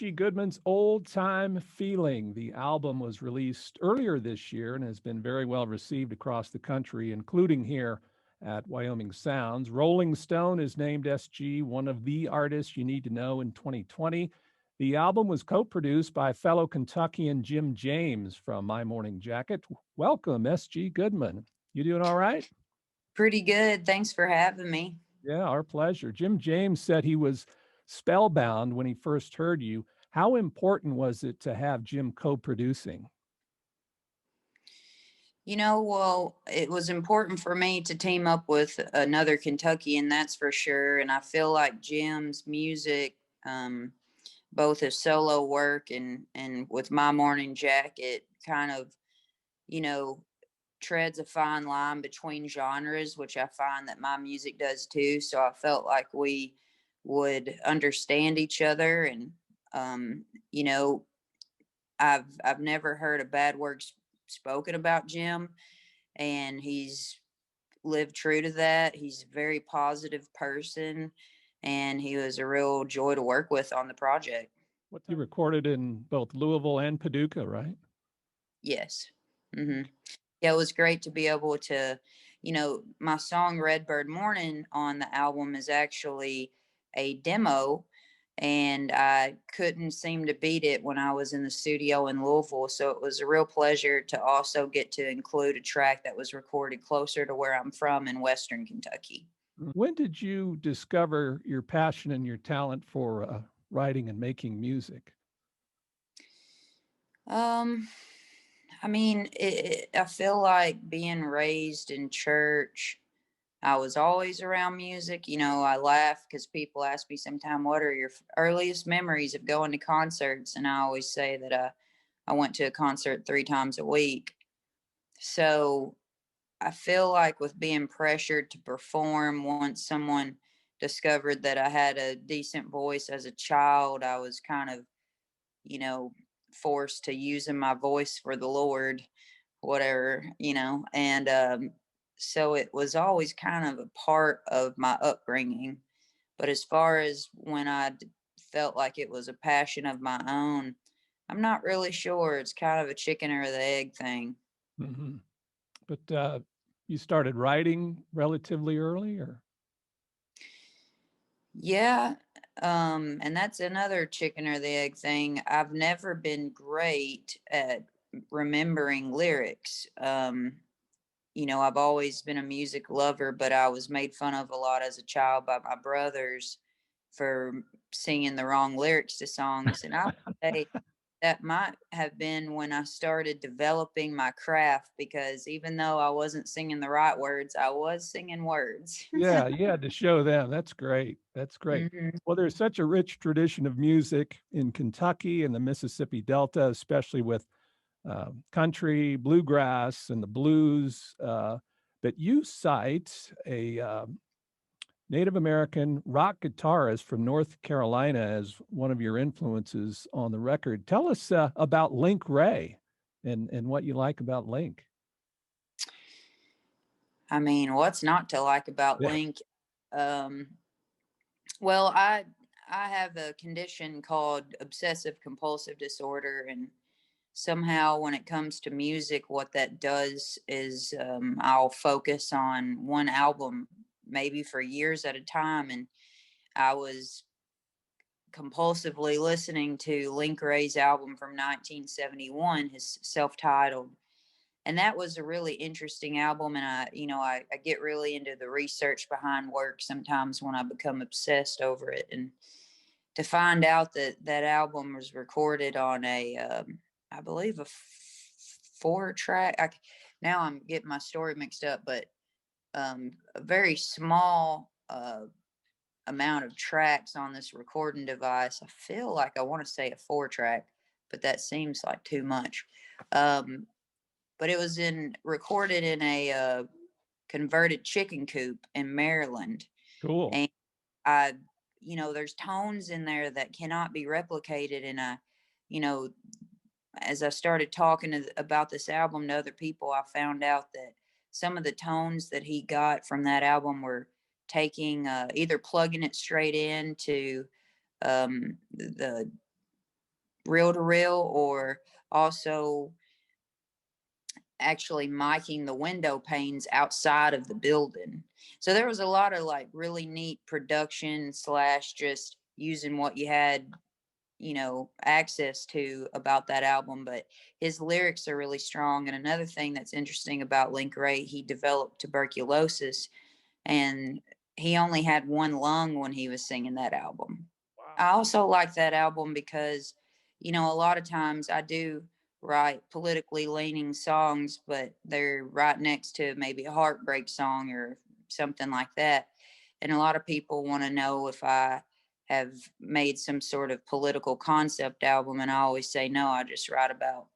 S.G. Goodman's Old Time Feeling. The album was released earlier this year and has been very well received across the country, including here at Wyoming Sounds. Rolling Stone has named S.G. one of the artists you need to know in 2020. The album was co produced by fellow Kentuckian Jim James from My Morning Jacket. Welcome, S.G. Goodman. You doing all right? Pretty good. Thanks for having me. Yeah, our pleasure. Jim James said he was spellbound when he first heard you. How important was it to have Jim co-producing? Well, it was important for me to team up with another Kentuckian, that's for sure. And I feel like Jim's music, both his solo work and with My Morning Jacket, kind of, you know, treads a fine line between genres, which I find that my music does too. So I felt like we would understand each other, and um, you know, I've never heard a bad word spoken about Jim, and he's lived true to that. He's a very positive person, and he was a real joy to work with on the project. What you recorded in both Louisville and Paducah, right? Yes. Yeah, it was great to be able to, my song Redbird Morning on the album is actually a demo, and I couldn't seem to beat it when I was in the studio in Louisville. So it was a real pleasure to also get to include a track that was recorded closer to where I'm from in Western Kentucky. When did you discover your passion and your talent for writing and making music? Um, I feel like being raised in church, I was always around music. I laugh because people ask me sometime, what are your earliest memories of going to concerts? And I always say that I went to a concert 3 times a week. So I feel like with being pressured to perform, once someone discovered that I had a decent voice as a child, I was kind of, you know, forced to using my voice for the Lord, whatever, and so it was always kind of a part of my upbringing. But as far as when felt like it was a passion of my own, I'm not really sure. It's kind of a chicken or the egg thing. Hmm. But you started writing relatively early, or? Yeah. And that's another chicken or the egg thing. I've never been great at remembering lyrics. I've always been a music lover, but I was made fun of a lot as a child by my brothers for singing the wrong lyrics to songs. And I would say that might have been when I started developing my craft, because even though I wasn't singing the right words, I was singing words. Yeah, you had to show them. That's great. That's great. Mhm. Well, there's such a rich tradition of music in Kentucky and the Mississippi Delta, especially with country, bluegrass, and the blues. But you cite a Native American rock guitarist from North Carolina as one of your influences on the record. Tell us about Link Ray and what you like about Link. I mean, what's not to like about Yeah. Link? Um, well, I have a condition called obsessive compulsive disorder, and somehow when it comes to music, what that does is I'll focus on one album maybe for years at a time. And I was compulsively listening to Link Ray's album from 1971, his self-titled, and that was a really interesting album. And I get really into the research behind work sometimes when I become obsessed over it. And to find out that that album was recorded on I believe a 4 track. Now I'm getting my story mixed up, but a very small amount of tracks on this recording device. I feel like I want to say a 4 track, but that seems like too much. Um, but it was recorded in a converted chicken coop in Maryland, Cool. and I, there's tones in there that cannot be replicated. And you know, as I started talking about this album to other people, I found out that some of the tones that he got from that album were taking either plugging it straight into the reel to reel, or also actually miking the window panes outside of the building. So there was a lot of like really neat production slash just using what you had, access to about that album. But his lyrics are really strong. And another thing that's interesting about Link Ray, he developed tuberculosis, and he only had one lung when he was singing that album. I Wow. also like that album because, a lot of times I do write politically leaning songs, but they're right next to maybe a heartbreak song or something like that. And a lot of people want to know if I have made some sort of political concept album. And I always say, no, I just write about,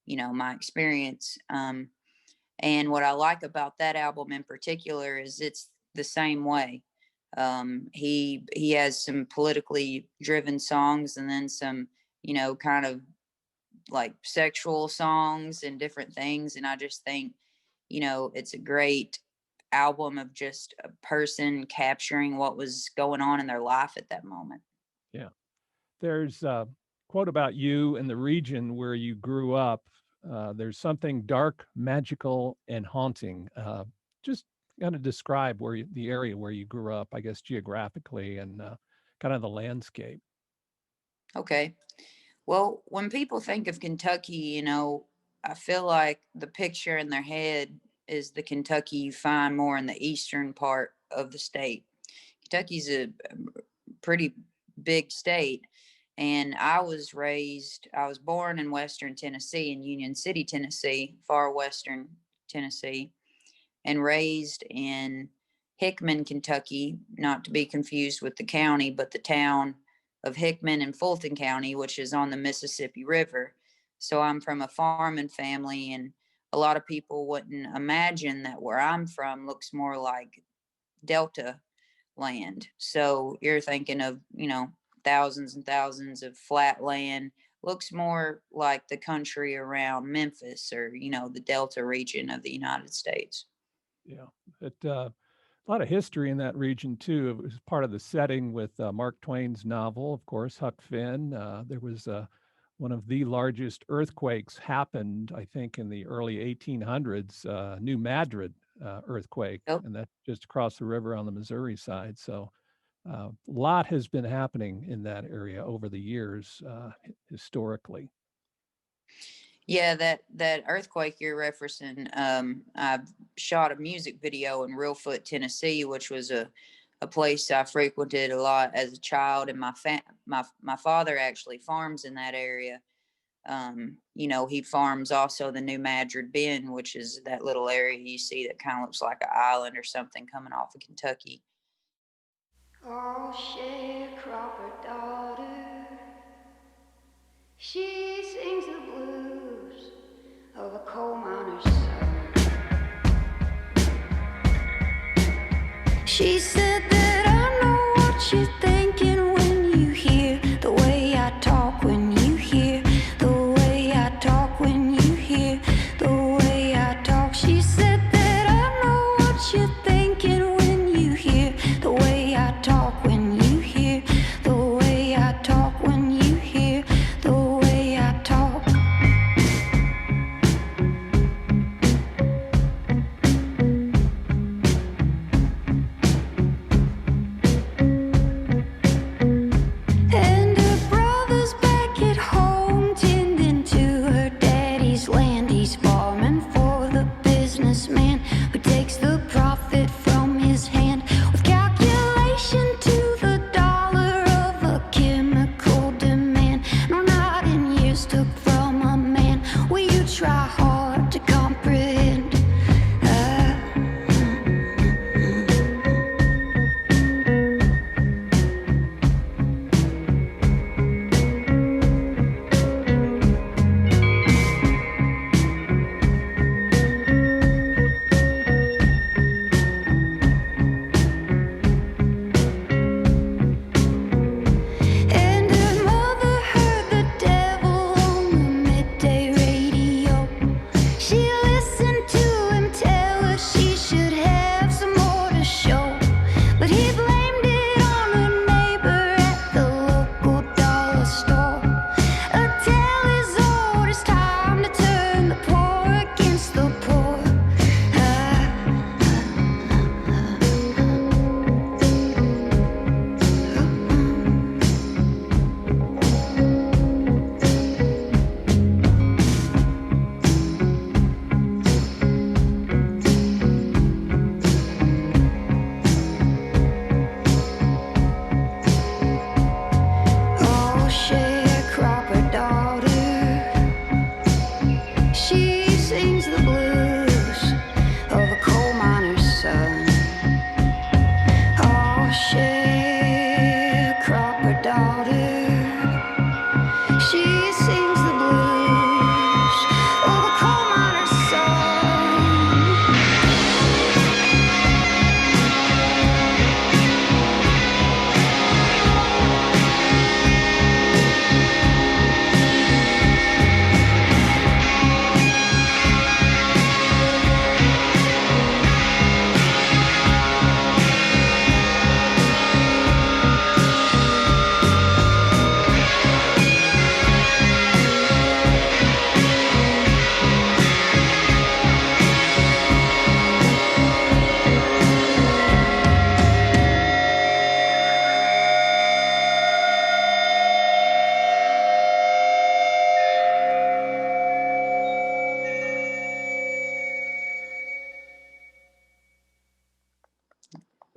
my experience. And what I like about that album in particular is it's the same way. He has some politically driven songs, and then some, kind of like sexual songs and different things. And I just think, it's a great album of just a person capturing what was going on in their life at that moment. Yeah. There's a quote about you and the region where you grew up. There's something dark, magical, and haunting. Just kind of describe the area where you grew up, I guess geographically, and kind of the landscape. Okay. Well, when people think of Kentucky, I feel like the picture in their head is the Kentucky you find more in the eastern part of the state. Kentucky's a pretty big state. And I was born in Western Tennessee, in Union City, Tennessee, far Western Tennessee, and raised in Hickman, Kentucky, not to be confused with the county, but the town of Hickman in Fulton County, which is on the Mississippi River. So I'm from a farming family, and a lot of people wouldn't imagine that where I'm from looks more like Delta land. So you're thinking of, thousands and thousands of flat land. Looks more like the country around Memphis, or, the Delta region of the United States. Yeah. A lot of history in that region too. It was part of the setting with Mark Twain's novel, of course, Huck Finn. There was one of the largest earthquakes happened, I think, in the early 1800s, New Madrid earthquake, Yep. and that's just across the river on the Missouri side. So a lot has been happening in that area over the years, historically. Yeah, that earthquake you're referencing, I shot a music video in Reelfoot, Tennessee, which was a place I frequented a lot as a child, and my father actually farms in that area. He farms also the New Madrid Bend, which is that little area you see that kind of looks like an island or something coming off of Kentucky. Oh, sharecropper daughter, she sings the blues of a coal miner's son. She said that I know what you're thinking when you hear the way I talk, when you hear the way I talk, when you hear the way I talk. She said that I know what you're thinking when you hear the way I talk, when you hear the way I talk, when you hear the way I talk.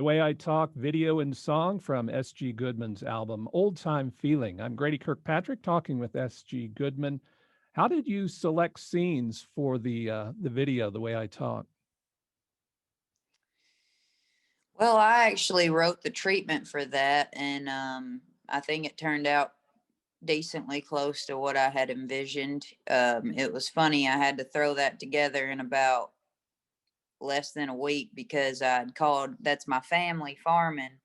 The Way I Talk video and song from S.G. Goodman's album, Old Time Feeling. I'm Grady Kirkpatrick talking with S.G. Goodman. How did you select scenes for the video, The Way I Talk? Well, I actually wrote the treatment for that, and I think it turned out decently close to what I had envisioned. It was funny, I had to throw that together in about less than a week because I'd called, that's my family farming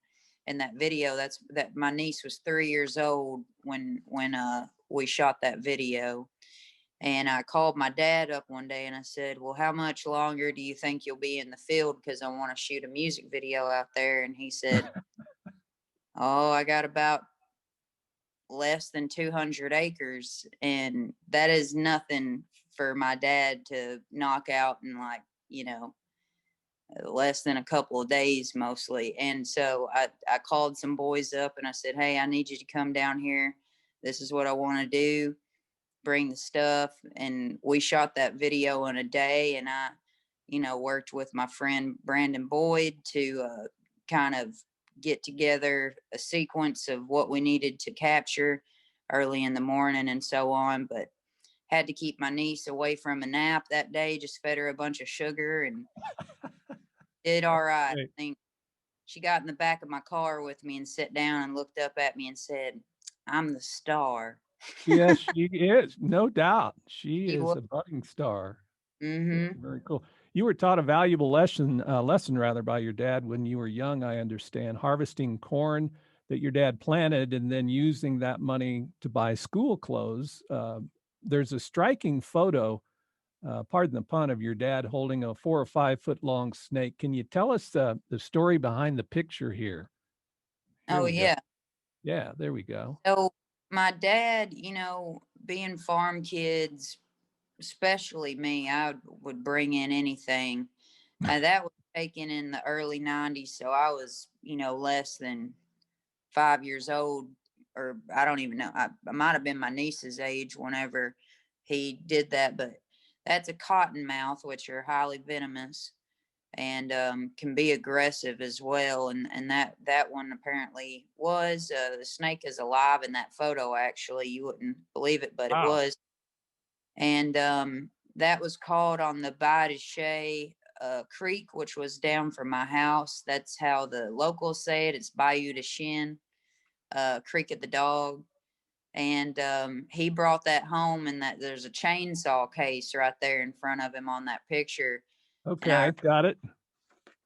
in that video. That's that my niece was 3 years old when we shot that video. And I called my dad up one day and I said, well, how much longer do you think you'll be in the field? Because I want to shoot a music video out there. And he said, oh, I got about less than 200 acres. And that is nothing for my dad to knock out in, like, less than a couple of days mostly. And so I called some boys up and I said, hey, I need you to come down here. This is what I want to do. Bring the stuff. And we shot that video in a day. And I, worked with my friend Brandon Boyd to kind of get together a sequence of what we needed to capture early in the morning and so on. But had to keep my niece away from a nap that day, just fed her a bunch of sugar and did all right. Right. I think she got in the back of my car with me and sat down and looked up at me and said, I'm the star. Yes, she is, no doubt. She She is was. a budding star. Very, Mm-hmm. very cool. You were taught a valuable lesson rather by your dad when you were young, I understand, harvesting corn that your dad planted and then using that money to buy school clothes. There's a striking photo, pardon the pun, of your dad holding a 4 or 5 foot long snake. Can you tell us the story behind the picture here? Here Oh, we go. yeah. Yeah, there we go. So my dad, being farm kids, especially me, I would bring in anything. That was taken in the early 90s. So I was, less than 5 years old, or I don't even know. I might have been my niece's age whenever he did that, but that's a cottonmouth, which are highly venomous and can be aggressive as well. And that one apparently was. The snake is alive in that photo. Actually, you wouldn't believe it, but it Wow. was. And that was caught on the Bayou Creek, which was down from my house. That's how the locals say it. It's Bayou de Shin, Creek of the Dog. And he brought that home, and that there's a chainsaw case right there in front of him on that picture. And Okay, got it.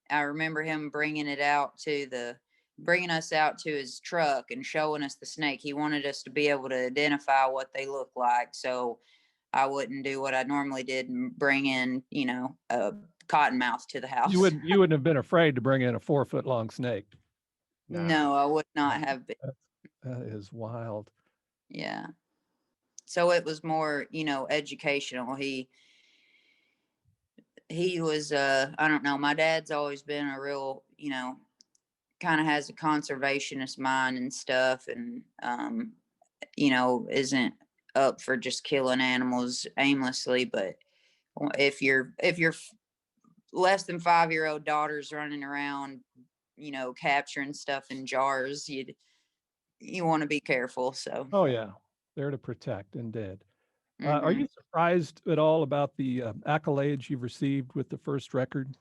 I remember him bringing us out to his truck and showing us the snake. He wanted us to be able to identify what they look like, so I wouldn't do what I normally did and bring in, a cottonmouth to the You house. wouldn't have been afraid to bring in a 4 foot long snake. Nah, No, I would not have been. that is wild. Yeah. So it was more, educational. He was I don't know, my dad's always been a real, kind of has a conservationist mind and stuff, and isn't up for just killing animals aimlessly. But if your less than 5-year-old daughter's running around, capturing stuff in jars, you want to be careful. So Oh, yeah. There to protect and did. Are hmm you surprised at all about the accolades you've received with the first record?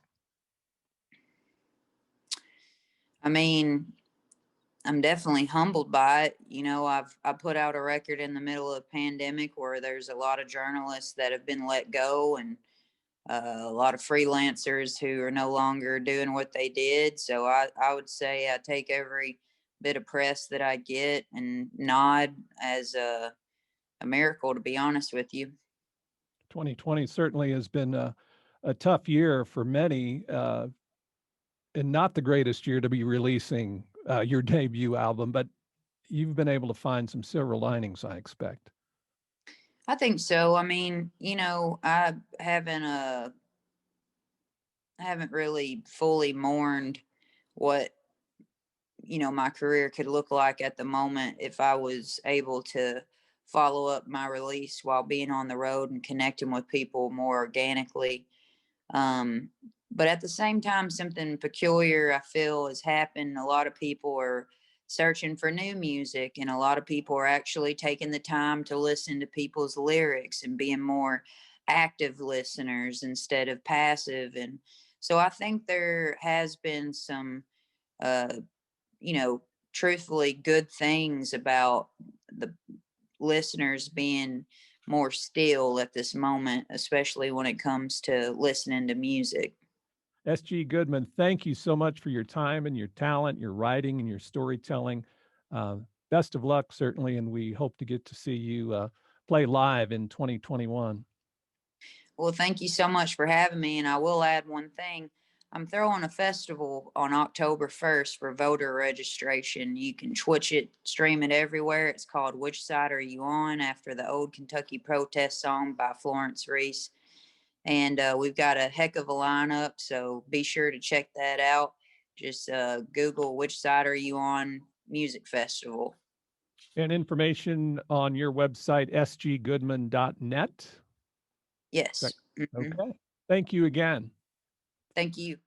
I mean, I'm definitely humbled by it. I put out a record in the middle of a pandemic where there's a lot of journalists that have been let go, and a lot of freelancers who are no longer doing what they did. So I would say I take every bit of press that I get and nod as a miracle, to be honest with you. 2020 certainly has been a tough year for many, and not the greatest year to be releasing your debut album, but you've been able to find some silver linings, I expect. I think so. I mean, I haven't really fully mourned what my career could look like at the moment if I was able to follow up my release while being on the road and connecting with people more organically. But at the same time, something peculiar I feel has happened. A lot of people are searching for new music, and a lot of people are actually taking the time to listen to people's lyrics and being more active listeners instead of passive. And so I think there has been some, uh, you know, truthfully good things about the listeners being more still at this moment, especially when it comes to listening to music. S.G. Goodman, thank you so much for your time and your talent, your writing and your storytelling. Best of luck, certainly, and we hope to get to see you play live in 2021. Well, thank you so much for having me. And I will add one thing. I'm throwing a festival on October 1st for voter registration. You can Twitch it, stream it everywhere. It's called Which Side Are You On? After the old Kentucky protest song by Florence Reese. And we've got a heck of a lineup. So be sure to check that out. Just Google Which Side Are You On Music Festival. And information on your website, sggoodman.net. Yes. Okay. Thank you again. Thank you.